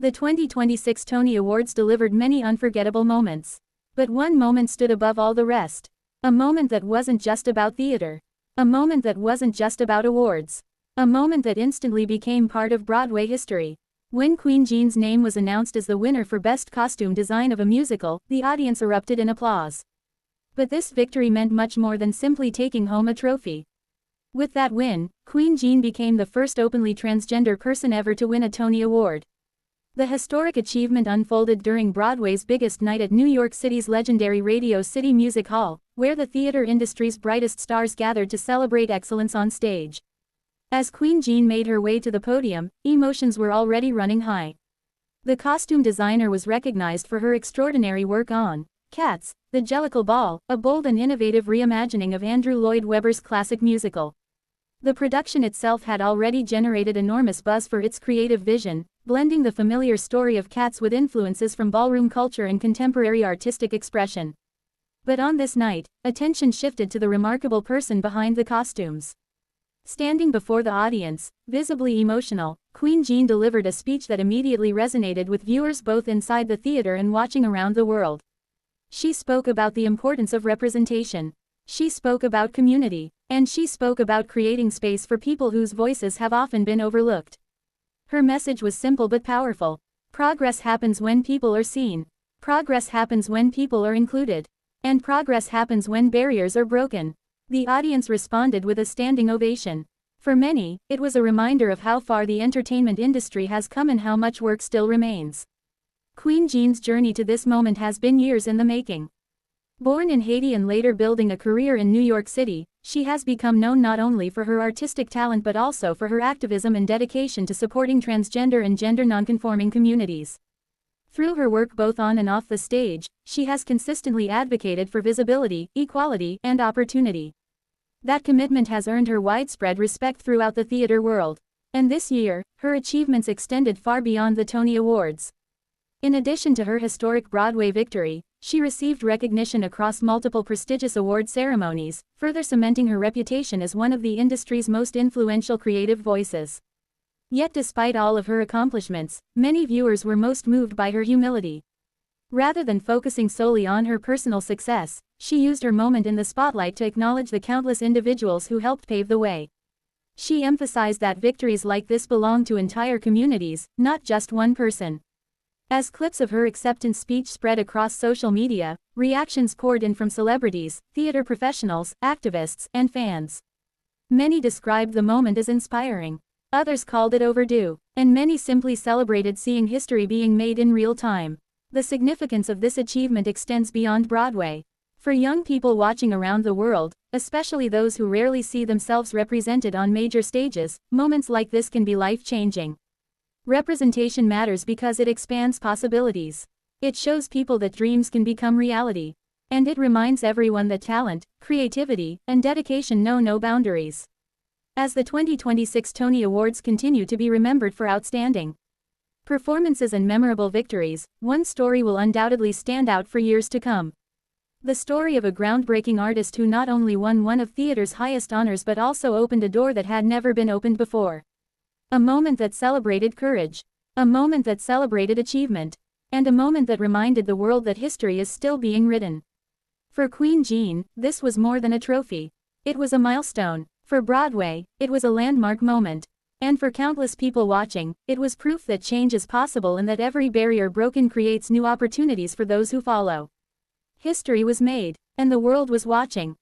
The 2026 Tony Awards delivered many unforgettable moments. But one moment stood above all the rest. A moment that wasn't just about theater. A moment that wasn't just about awards. A moment that instantly became part of Broadway history. When Qween Jean's name was announced as the winner for Best Costume Design of a Musical, the audience erupted in applause. But this victory meant much more than simply taking home a trophy. With that win, Qween Jean became the first openly transgender person ever to win a Tony Award. The historic achievement unfolded during Broadway's biggest night at New York City's legendary Radio City Music Hall, where the theater industry's brightest stars gathered to celebrate excellence on stage. As Qween Jean made her way to the podium, emotions were already running high. The costume designer was recognized for her extraordinary work on Cats, the Jellicle Ball, a bold and innovative reimagining of Andrew Lloyd Webber's classic musical. The production itself had already generated enormous buzz for its creative vision, blending the familiar story of Cats with influences from ballroom culture and contemporary artistic expression. But on this night, attention shifted to the remarkable person behind the costumes. Standing before the audience, visibly emotional, Qween Jean delivered a speech that immediately resonated with viewers both inside the theater and watching around the world. She spoke about the importance of representation. She spoke about community. And she spoke about creating space for people whose voices have often been overlooked. Her message was simple but powerful. Progress happens when people are seen. Progress happens when people are included. And progress happens when barriers are broken. The audience responded with a standing ovation. For many, it was a reminder of how far the entertainment industry has come and how much work still remains. Qween Jean's journey to this moment has been years in the making. Born in Haiti and later building a career in New York City, she has become known not only for her artistic talent but also for her activism and dedication to supporting transgender and gender nonconforming communities. Through her work both on and off the stage, she has consistently advocated for visibility, equality, and opportunity. That commitment has earned her widespread respect throughout the theater world. And this year, her achievements extended far beyond the Tony Awards. In addition to her historic Broadway victory, she received recognition across multiple prestigious award ceremonies, further cementing her reputation as one of the industry's most influential creative voices. Yet despite all of her accomplishments, many viewers were most moved by her humility. Rather than focusing solely on her personal success, she used her moment in the spotlight to acknowledge the countless individuals who helped pave the way. She emphasized that victories like this belong to entire communities, not just one person. As clips of her acceptance speech spread across social media, reactions poured in from celebrities, theater professionals, activists, and fans. Many described the moment as inspiring. Others called it overdue. And many simply celebrated seeing history being made in real time. The significance of this achievement extends beyond Broadway. For young people watching around the world, especially those who rarely see themselves represented on major stages, moments like this can be life-changing. Representation matters because it expands possibilities. It shows people that dreams can become reality. And it reminds everyone that talent, creativity, and dedication know no boundaries. As the 2026 Tony Awards continue to be remembered for outstanding performances and memorable victories, one story will undoubtedly stand out for years to come. The story of a groundbreaking artist who not only won one of theater's highest honors but also opened a door that had never been opened before. A moment that celebrated courage. A moment that celebrated achievement. And a moment that reminded the world that history is still being written. For Qween Jean, this was more than a trophy. It was a milestone. For Broadway, it was a landmark moment. And for countless people watching, it was proof that change is possible and that every barrier broken creates new opportunities for those who follow. History was made, and the world was watching.